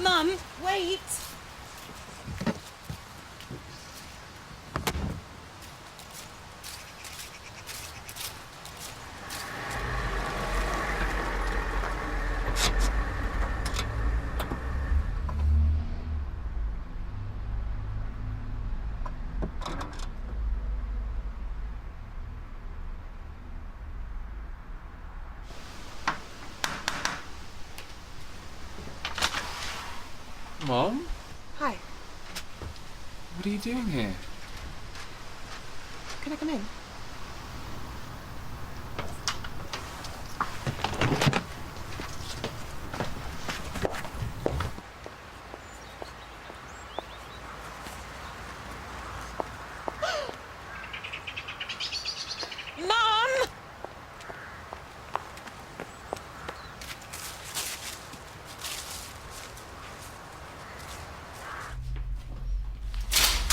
Mum, wait! Mom? Hi. What are you doing here? Can I come in? Mum!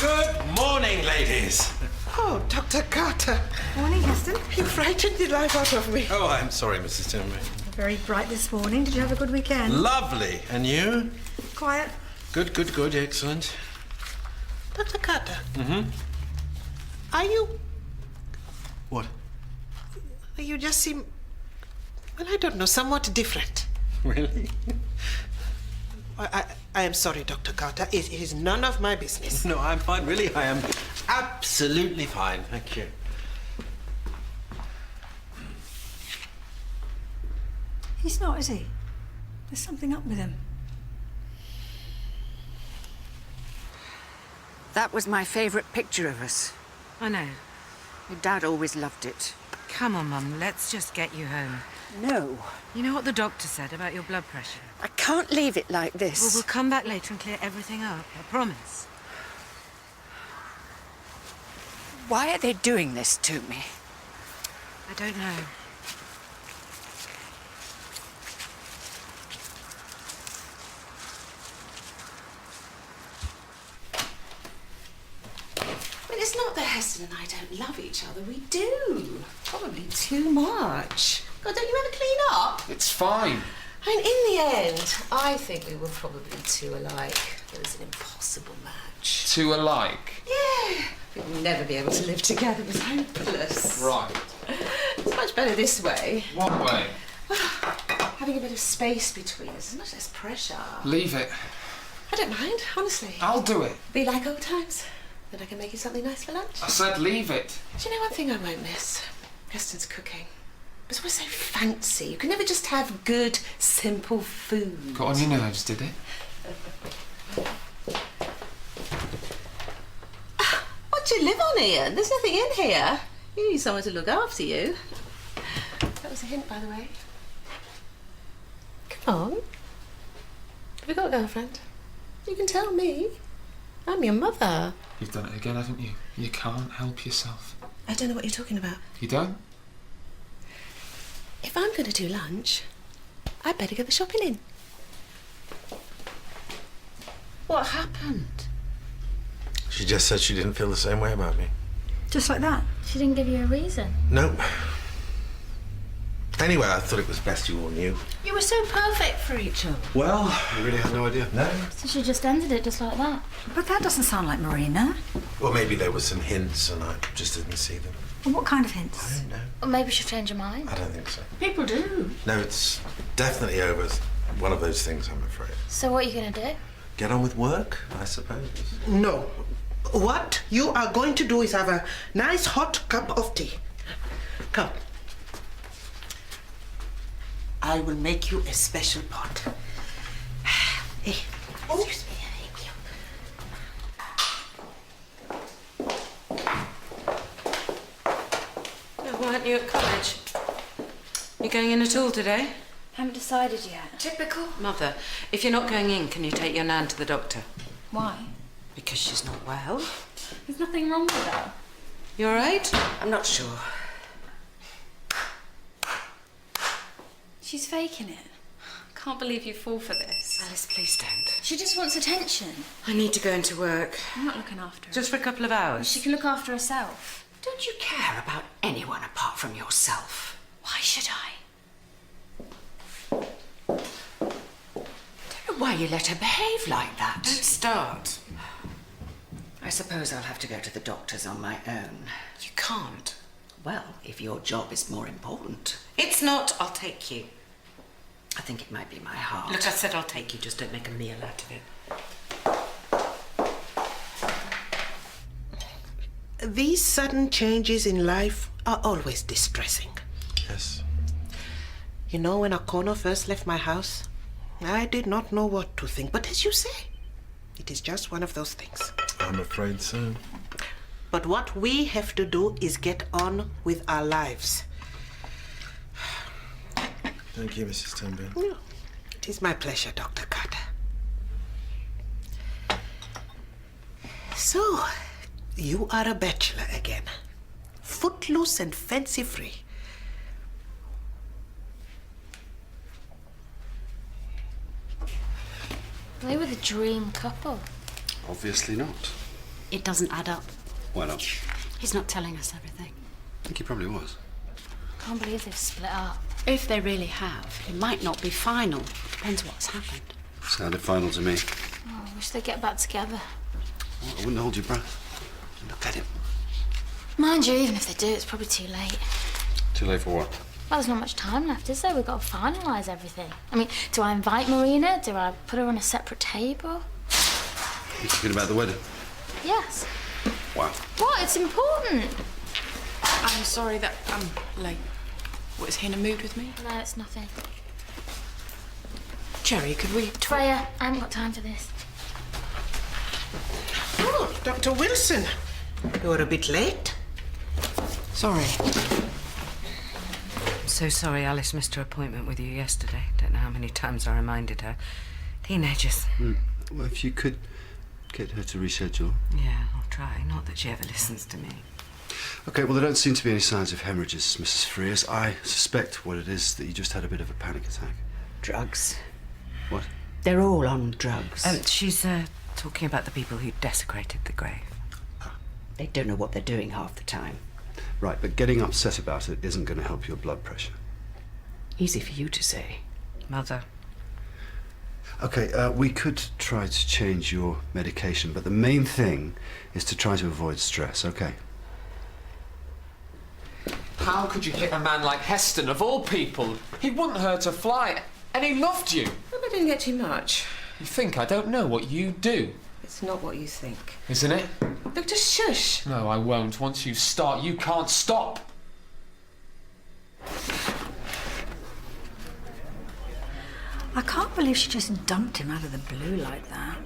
Good morning, ladies. Oh, Dr. Carter. Morning, Heston. You frightened the life out of me. Oh, I'm sorry, Mrs. Timmy. Very bright this morning. Did you have a good weekend? Lovely. And you? Quiet. Good, excellent. Dr. Carter. Mm-hmm. Are you... What? You just seem... Well, I don't know, somewhat different. Really? I am sorry, Dr. Carter. It is none of my business. No, I'm fine. Really, I am absolutely fine. Thank you. He's not, is he? There's something up with him. That was my favourite picture of us. I know. Your dad always loved it. Come on, Mum, let's just get you home. No. You know what the doctor said about your blood pressure? I can't leave it like this. Well, we'll come back later and clear everything up, I promise. Why are they doing this to me? I don't know. I mean, it's not that Heston and I don't love each other. We do. Probably too much. God, don't you ever clean up? It's fine. I mean, in the end, I think we were probably too alike. It was an impossible match. Two alike. Yeah. We'd never be able to live together. It was hopeless. Right. It's much better this way. What way? Having a bit of space between us, much less pressure. Leave it. I don't mind, honestly. I'll do it. Be like old times. Then I can make you something nice for lunch. I said leave it. Do you know one thing I won't miss? Heston's cooking. It's always so fancy. You can never just have good, simple food. Got on your nerves, did it? What do you live on, Ian? There's nothing in here. You need someone to look after you. That was a hint, by the way. Come on. Have you got a girlfriend? You can tell me. I'm your mother. You've done it again, haven't you? You can't help yourself. I don't know what you're talking about. You don't? If I'm going to do lunch, I'd better go the shopping in. What happened? She just said she didn't feel the same way about me. Just like that. She didn't give you a reason. No. Anyway, I thought it was best you all knew. You were so perfect for each other. Well, I really had no idea. No. So she just ended it just like that. But that doesn't sound like Marina. Well, maybe there were some hints and I just didn't see them. Well, what kind of I hints? don't know. Or maybe she'll change her mind. I don't think so. People do. No, it's definitely over. One of those things, I'm afraid. So what are you going to do? Get on with work, I suppose. No. What you are going to do is have a nice hot cup of tea. Come. I will make you a special pot. Hey, excuse me. Thank you. Why aren't you at college? You going in at all today? Haven't decided yet. Typical. Mother, if you're not going in, can you take your nan to the doctor? Why? Because she's not well. There's nothing wrong with her. You all right? I'm not sure. She's faking it. Can't believe you fall for this. Alice, please don't. She just wants attention. I need to go into work. I'm not looking after her. Just for a couple of hours. She can look after herself. Don't you care about anyone apart from yourself? Why should I? I don't know why you let her behave like that? Don't start. I suppose I'll have to go to the doctors on my own. You can't. Well, if your job is more important. It's not. I'll take you. I think it might be my heart. Look, I said I'll take you. Just don't make a meal out of it. These sudden changes in life are always distressing. Yes. You know, when Akono first left my house, I did not know what to think. But as you say, it is just one of those things. I'm afraid so. But what we have to do is get on with our lives. Thank you, Mrs. Turnbull. Yeah. It is my pleasure, Dr. Carter. So, you are a bachelor again. Footloose and fancy-free. They were the dream couple. Obviously not. It doesn't add up. Why not? He's not telling us everything. I think he probably was. Can't believe they've split up. If they really have, it might not be final. Depends what's happened. Sounded final to me. Oh, I wish they'd get back together. Well, I wouldn't hold your breath. Look at him. Mind you, even if they do, it's probably too late. Too late for what? Well, there's not much time left, is there? We've got to finalise everything. I mean, do I invite Marina? Do I put her on a separate table? You thinking about the wedding? Yes. Wow. What? It's important. I'm sorry that I'm late. What, is he in a mood with me? No, it's nothing. Cherry, could we... Freya, I haven't got time for this. Oh, Dr. Wilson. You're a bit late. Sorry. So sorry Alice missed her appointment with you yesterday. Don't know how many times I reminded her. Teenagers. Well, if you could get her to reschedule. Yeah, I'll try. Not that she ever listens to me. Okay, well, there don't seem to be any signs of hemorrhages, Mrs. Frears. I suspect what it is that you just had a bit of a panic attack. Drugs. What? They're all on drugs. She's talking about the people who desecrated the grave. They don't know what they're doing half the time. Right, but getting upset about it isn't going to help your blood pressure. Easy for you to say. Mother. Okay, we could try to change your medication, but the main thing is to try to avoid stress, okay? How could you hit a man like Heston, of all people? He wouldn't hurt a fly, and he loved you. I didn't get too much. You think I don't know what you do, It's not what you think. isn't it? Doctor, shush. No, I won't. Once you start, you can't stop. I can't believe she just dumped him out of the blue like that.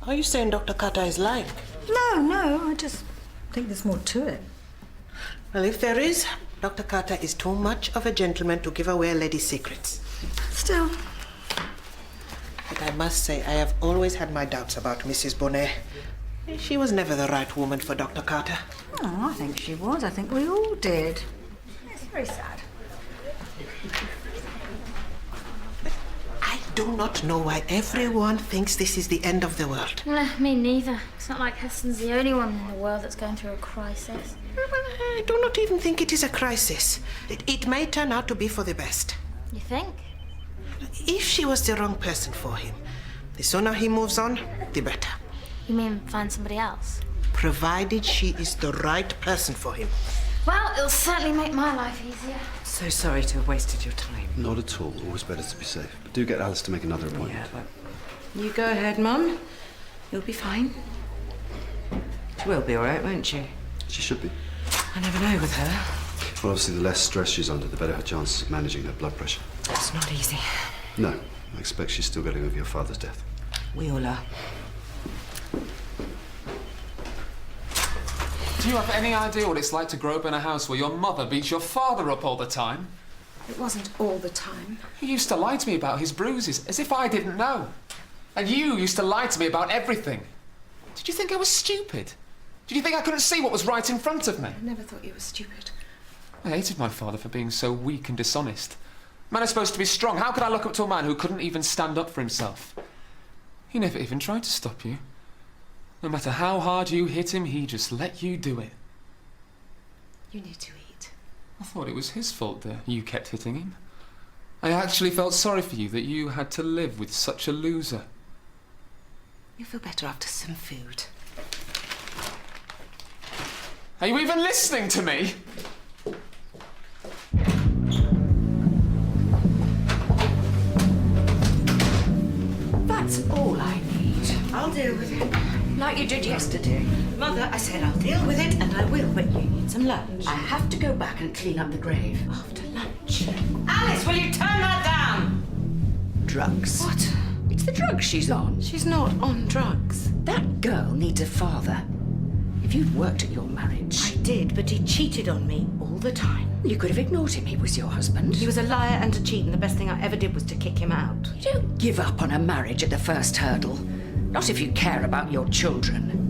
Are you saying Dr. Carter is lying? No, I just think there's more to it. Well, if there is, Dr. Carter is too much of a gentleman to give away a lady's secrets. Still, But I must say, I have always had my doubts about Mrs. Bonet. She was never the right woman for Dr. Carter. I think she was. I think we all did. It's very sad. I do not know why everyone thinks this is the end of the world. Me neither. It's not like Heston's the only one in the world that's going through a crisis. I do not even think it is a crisis. It may turn out to be for the best. You think? If she was the wrong person for him, the sooner he moves on, the better. You mean find somebody else? Provided she is the right person for him. Well, it'll certainly make my life easier. So sorry to have wasted your time. Not at all. Always better to be safe. But do get Alice to make another appointment. Yeah, but You go ahead, Mum. You'll be fine. she will be all right, won't she? She should be. I never know with her. Well, obviously, the less stress she's under, the better her chances of managing her blood pressure. It's not easy. No, I expect she's still getting over your father's death. We all are. Do you have any idea what it's like to grow up in a house where your mother beats your father up all the time? It wasn't all the time. He used to lie to me about his bruises, as if I didn't know. And you used to lie to me about everything. Did you think I was stupid? Did you think I couldn't see what was right in front of me? I never thought you were stupid. I hated my father for being so weak and dishonest. Man is supposed to be strong. How could I look up to a man who couldn't even stand up for himself? He never even tried to stop you. No matter how hard you hit him, he just let you do it. You need to eat. I thought it was his fault that you kept hitting him. I actually felt sorry for you that you had to live with such a loser. You'll feel better after some food. Are you even listening to me? That's all I need. I'll deal with it. Like you did yesterday. Mother, I said I'll deal with it, and I will, but you need some lunch. I have to go back and clean up the grave. After lunch. Alice, will you turn that down? Drugs. What? It's the drugs she's on. She's not on drugs. That girl needs a father. If you'd worked at your marriage... I did, but he cheated on me all the time. You could have ignored him. He was your husband. He was a liar and a cheat, and the best thing I ever did was to kick him out. You don't give up on a marriage at the first hurdle. Not if you care about your children.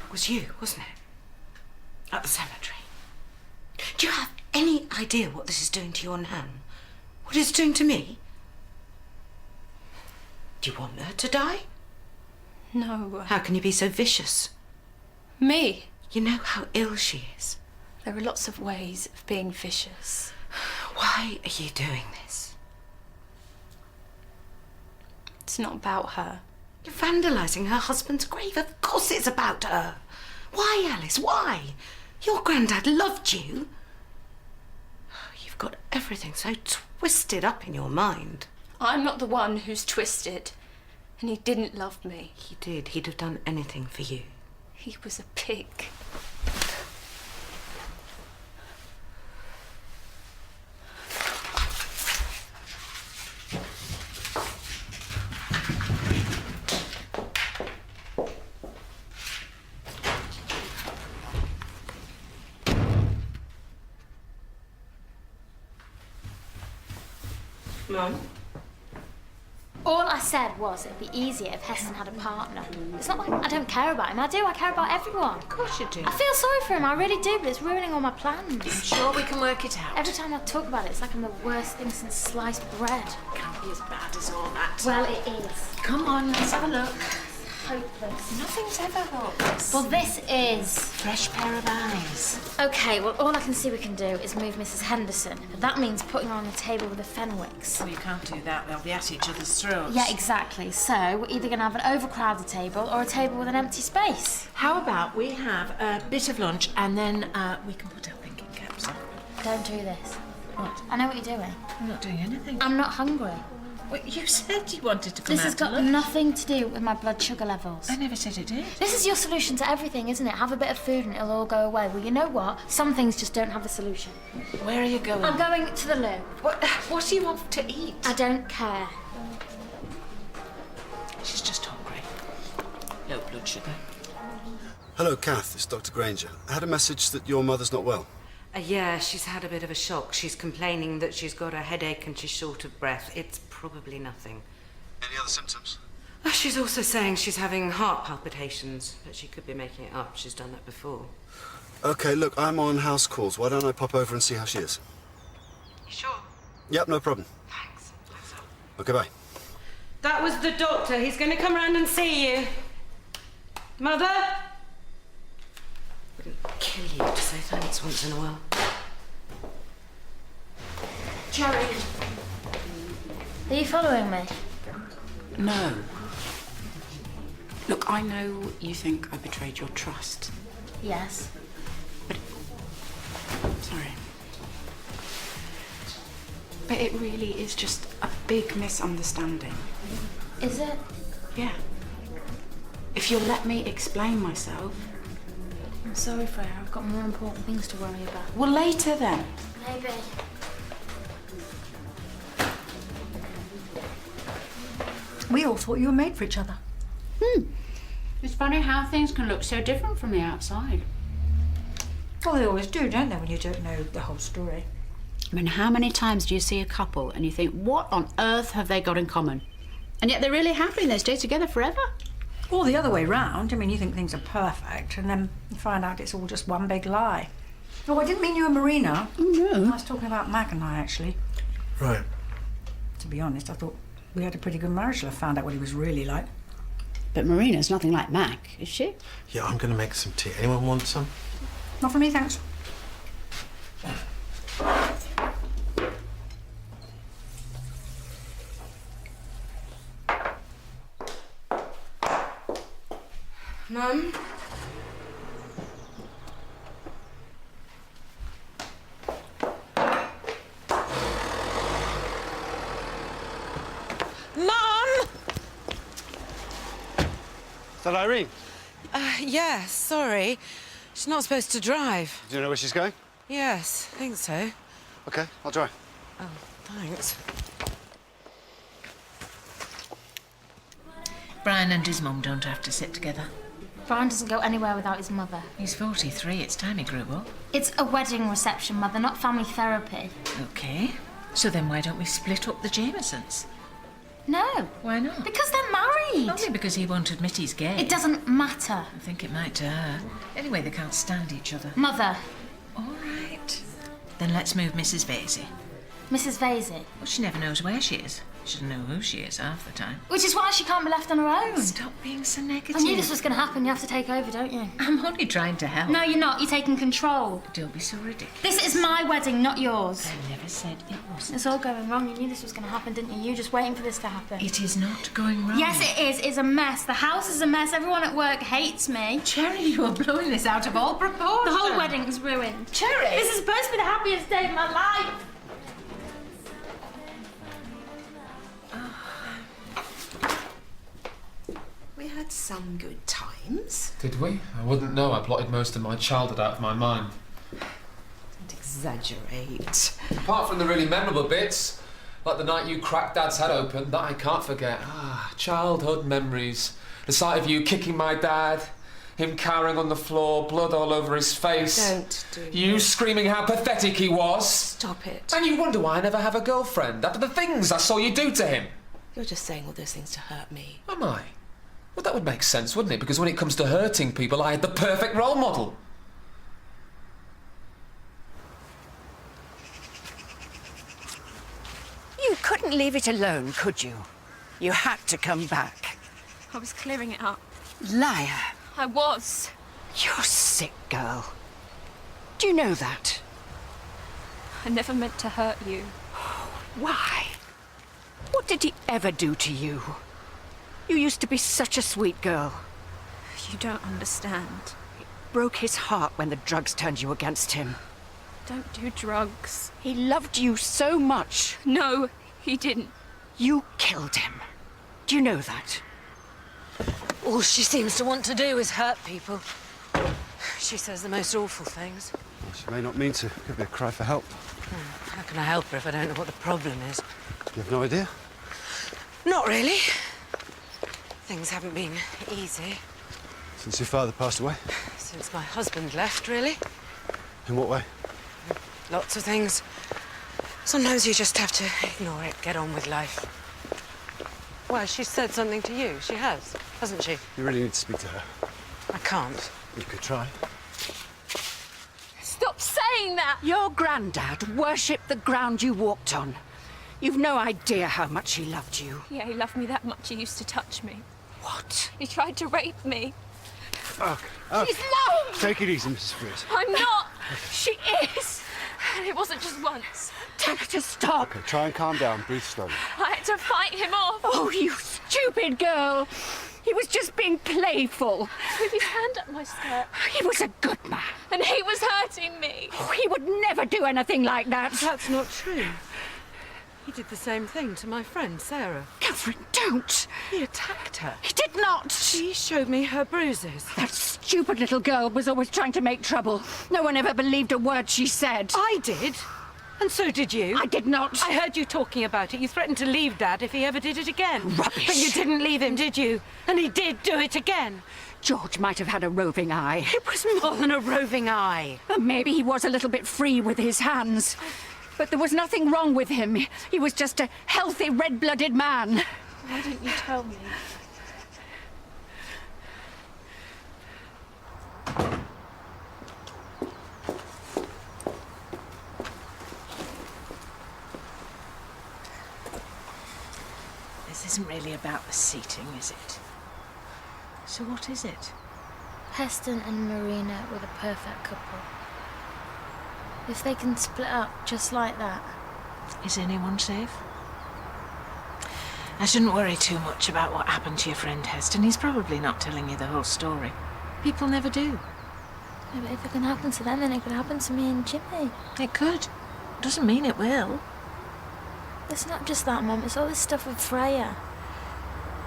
It was you, wasn't it? At the cemetery. Do you have any idea what this is doing to your nan? What it's doing to me? Do you want her to die? No. How can you be so vicious? Me? You know how ill she is. There are lots of ways of being vicious. Why are you doing this? It's not about her. You're vandalising her husband's grave. Of course it's about her. Why, Alice? Why? Your granddad loved you. You've got everything so twisted up in your mind. I'm not the one who's twisted. And he didn't love me. He did. He'd have done anything for you. He was a pig. Mum? All I said was it'd be easier if Heston had a partner. It's not like I don't care about him. I do. I care about everyone. Of course you do. I feel sorry for him. I really do, but it's ruining all my plans. Sure we can work it out. Every time I talk about it, it's like I'm the worst thing since sliced bread. Can't be as bad as all that. Well, it is. Come on, let's have a look. Hopeless. Nothing's ever hopeless. Well, this is. Fresh pair of eyes. Okay, well, all I can see we can do is move Mrs. Henderson. But that means putting her on the table with the Fenwicks. Oh, you can't do that. They'll be at each other's throats. Yeah, exactly. So, we're either going to have an overcrowded table or a table with an empty space. How about we have a bit of lunch and then we can put our thinking caps on. Don't do this. What? I know what you're doing. I'm not doing anything. I'm not hungry. Well, you said you wanted to come This out has got to lunch. nothing to do with my blood sugar levels. I never said it did. This is your solution to everything, isn't it? Have a bit of food and it'll all go away. Well, you know what? Some things just don't have a solution. Where are you going? I'm going to the loo. What are you off to eat? I don't care. She's just hungry. Low blood sugar. Hello, Kath. It's Dr. Granger. I had a message that your mother's not well. Yeah, she's had a bit of a shock. She's complaining that she's got a headache and she's short of breath. It's probably nothing. Any other symptoms? She's also saying she's having heart palpitations, but she could be making it up. She's done that before. Okay, look, I'm on house calls. Why don't I pop over and see how she is? You sure? Yep, no problem. Thanks. Okay, bye. That was the doctor. He's going to come round and see you. Mother? Wouldn't kill you to say thanks once in a while. Cherry. Are you following me? No. Look, I know you think I betrayed your trust. Yes. Sorry. But it really is just a big misunderstanding. Is it? Yeah. If you'll let me explain myself. I'm sorry, Freya. I've got more important things to worry about. Well, later then. Maybe. We all thought you were made for each other. It's funny how things can look so different from the outside. Well, they always do, don't they, when you don't know the whole story? I mean, how many times do you see a couple and you think, what on earth have they got in common? And yet they're really happy and they stay together forever? Or the other way round. I mean, you think things are perfect and then you find out it's all just one big lie. Oh, I didn't mean you and Marina. Oh, no. I was talking about Mag and I, actually. Right. To be honest, I thought we had a pretty good marriage till I found out what he was really like. But Marina's nothing like Mac, is she? Yeah, I'm going to make some tea. Anyone want some? Not for me, thanks. Mum? Mum! Is that Irene? Yeah, sorry. She's not supposed to drive. Do you know where she's going? Yes, I think so. OK, I'll drive. Oh, thanks. Brian and his mum don't have to sit together. Brian doesn't go anywhere without his mother. He's 43. It's time he grew up. It's a wedding reception, Mother, not family therapy. OK. So then why don't we split up the Jamesons? No. Why not? Because they're married. Only because he won't admit he's gay. It doesn't matter. I think it might to her. Anyway, they can't stand each other. Mother. All right. Then let's move Mrs. Vasey. Mrs. Vasey. Well, she never knows where she is. She doesn't know who she is half the time. Which is why she can't be left on her own. Stop being so negative. I knew this was going to happen. You have to take over, don't you? I'm only trying to help. No, you're not. You're taking control. Don't be so ridiculous. This is my wedding, not yours. I never said it wasn't. It's all going wrong. You knew this was going to happen, didn't you? You were just waiting for this to happen. It is not going wrong. Yes, it is. It's a mess. The house is a mess. Everyone at work hates me. Cherry, you are blowing this out of all proportion. The whole wedding's ruined. Cherry! This is supposed to be the happiest day of my life. We had some good times. Did we? I wouldn't know. I blotted most of my childhood out of my mind. Don't exaggerate. Apart from the really memorable bits, like the night you cracked Dad's head open, that I can't forget. Childhood memories. The sight of you kicking my dad, him cowering on the floor, blood all over his face. Don't do You screaming how pathetic he was. Stop it. And you wonder why I never have a girlfriend after the things I saw you do to him. You're just saying all those things to hurt me. Am I? Well, that would make sense, wouldn't it? Because when it comes to hurting people, I had the perfect role model. You couldn't leave it alone, could you? You had to come back. I was clearing it up. Liar. I was. You're sick, girl. Do you know that? I never meant to hurt you. Why? What did he ever do to you? You used to be such a sweet girl. You don't understand. It broke his heart when the drugs turned you against him. Don't do drugs. He loved you so much. No, he didn't. You killed him. Do you know that? All she seems to want to do is hurt people. She says the most awful things. She may not mean to. Could be a cry for help. How can I help her if I don't know what the problem is? You have no idea? Not really. Things haven't been easy. Since your father passed away? Since my husband left, really. In what way? Lots of things. Sometimes you just have to ignore it, get on with life. Well, she said something to you. She has, hasn't she? You really need to speak to her. I can't. You could try. Stop saying that! Your granddad worshipped the ground you walked on. You've no idea how much he loved you. Yeah, he loved me that much. He used to touch me. What? He tried to rape me. Okay. She's no! Take it easy, Mrs. Frears. I'm not! She is! And it wasn't just once. Tell her to stop. Okay, try and calm down. Breathe slowly. I had to fight him off. Oh, you stupid girl. He was just being playful. With his hand up my skirt. He was a good man. And he was hurting me. Oh, he would never do anything like that. That's not true. He did the same thing to my friend, Sarah. Catherine, don't. He attacked her. He did not. She showed me her bruises. That stupid little girl was always trying to make trouble. No one ever believed a word she said. I did. And so did you. I did not. I heard you talking about it. You threatened to leave Dad if he ever did it again. Rubbish. But you didn't leave him, did you? And he did do it again. George might have had a roving eye. It was more than a roving eye. Maybe he was a little bit free with his hands. But there was nothing wrong with him. He was just a healthy, red-blooded man. Why didn't you tell me? This isn't really about the seating, is it? So what is it? Heston and Marina were the perfect couple. If they can split up just like that. Is anyone safe? I shouldn't worry too much about what happened to your friend Heston. He's probably not telling you the whole story. People never do. Yeah, but if it can happen to them, then it could happen to me and Jimmy. It could. Doesn't mean it will. It's not just that, Mum. It's all this stuff with Freya.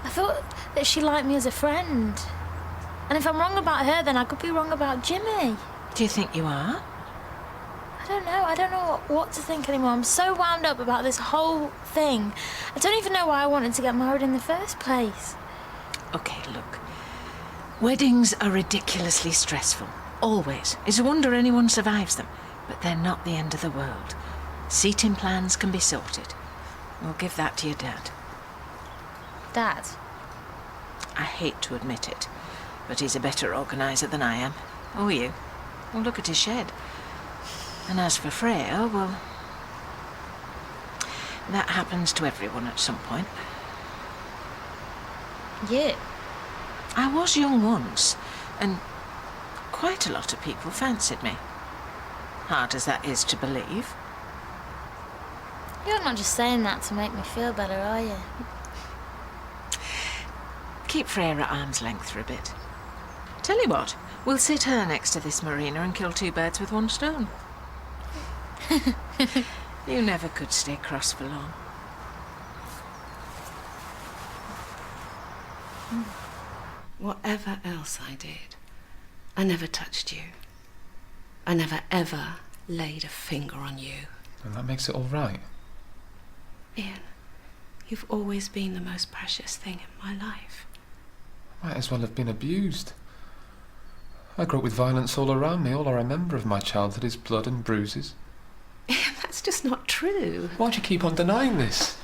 I thought that she liked me as a friend. And if I'm wrong about her, then I could be wrong about Jimmy. Do you think you are? I don't know. I don't know what to think anymore. I'm so wound up about this whole thing. I don't even know why I wanted to get married in the first place. Okay, look. Weddings are ridiculously stressful. Always. It's a wonder anyone survives them. But they're not the end of the world. Seating plans can be sorted. We'll give that to your dad. Dad? I hate to admit it, but he's a better organiser than I am. Or you. Well, look at his shed. And as for Freya, well, that happens to everyone at some point. Yeah. I was young once, and quite a lot of people fancied me. Hard as that is to believe. You're not just saying that to make me feel better, are you? Keep Freya at arm's length for a bit. Tell you what, we'll sit her next to this Marina and kill two birds with one stone. You never could stay cross for long. Whatever else I did, I never touched you. I never ever laid a finger on you. And that makes it all right. Ian, you've always been the most precious thing in my life. I might as well have been abused. I grew up with violence all around me. All I remember of my childhood is blood and bruises. That's just not true. Why do you keep on denying this?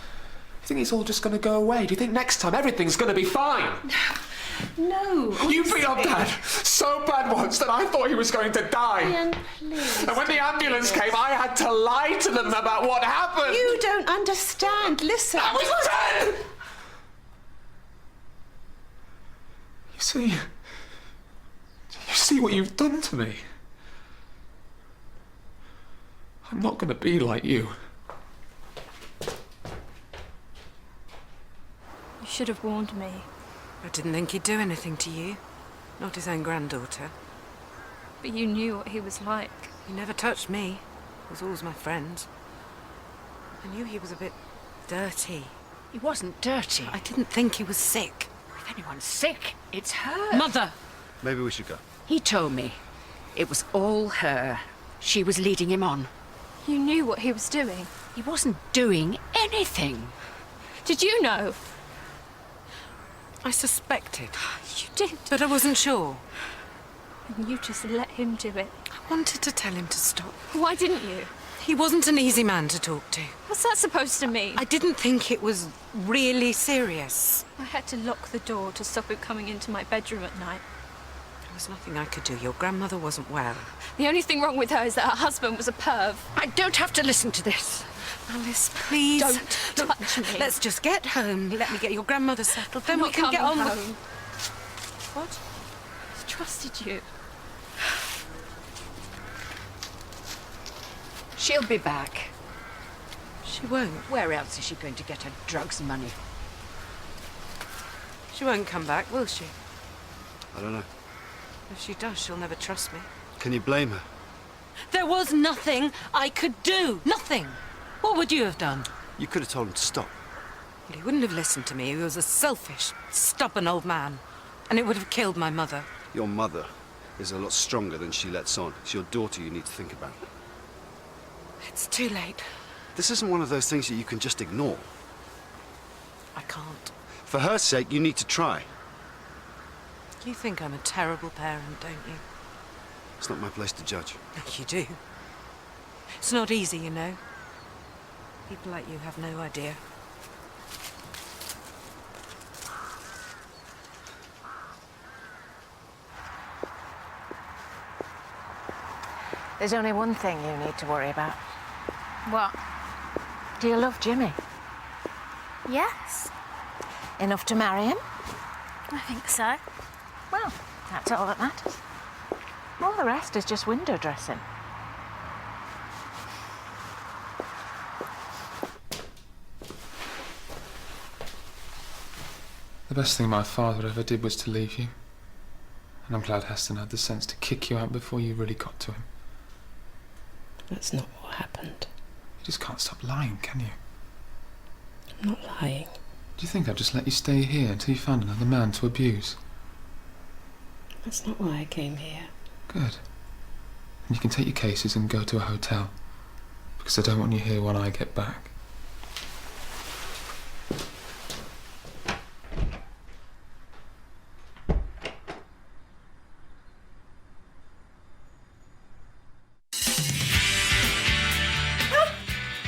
You think it's all just going to go away? Do you think next time everything's going to be fine? No. You beat up Dad so bad once that I thought he was going to die. Ian, please. And when the ambulance came, I had to lie to them about what happened. You don't understand. Listen. I was 10! You see what you've done to me? I'm not going to be like you. You should have warned me. I didn't think he'd do anything to you. Not his own granddaughter. But you knew what he was like. He never touched me. He was always my friend. I knew he was a bit dirty. He wasn't dirty. I didn't think he was sick. If anyone's sick, it's her. Mother! Maybe we should go. He told me. It was all her. She was leading him on. You knew what he was doing. He wasn't doing anything. Did you know? I suspected. You did. But I wasn't sure. And you just let him do it. I wanted to tell him to stop. Why didn't you? He wasn't an easy man to talk to. What's that supposed to mean? I didn't think it was really serious. I had to lock the door to stop him coming into my bedroom at night. There was nothing I could do. Your grandmother wasn't well. The only thing wrong with her is that her husband was a perv. I don't have to listen to this. Alice, please. Don't touch me. Let's just get home. Let me get your grandmother settled. Then I'm we not can get on coming with... home. What? I trusted you. She'll be back. She won't. Where else is she going to get her drugs money? She won't come back, will she? I don't know. If she does, she'll never trust me. Can you blame her? There was nothing I could do. Nothing. What would you have done? You could have told him to stop. Well, he wouldn't have listened to me. He was a selfish, stubborn old man. And it would have killed my mother. Your mother is a lot stronger than she lets on. It's your daughter you need to think about. It's too late. This isn't one of those things that you can just ignore. I can't. For her sake, you need to try. You think I'm a terrible parent, don't you? It's not my place to judge. You do. It's not easy, you know. People like you have no idea. There's only one thing you need to worry about. What? Do you love Jimmy? Yes. Enough to marry him? I think so. Well, that's all that matters. All the rest is just window dressing. The best thing my father ever did was to leave you. And I'm glad Heston had the sense to kick you out before you really got to him. That's not what happened. You just can't stop lying, can you? I'm not lying. Do you think I'd just let you stay here until you found another man to abuse? That's not why I came here. Good. And you can take your cases and go to a hotel. Because I don't want you here when I get back.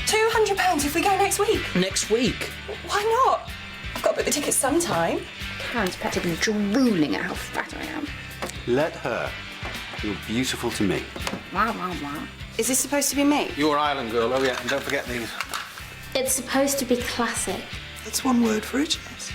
£200 if we go next week. Next week? Why not? I've got to book the tickets sometime. Karen's practically drooling at how fat I am. Let her. You're beautiful to me. Wow, wow, wow. Is this supposed to be me? You're Island Girl, oh yeah, and don't forget these. It's supposed to be classic. That's one word for it, yes.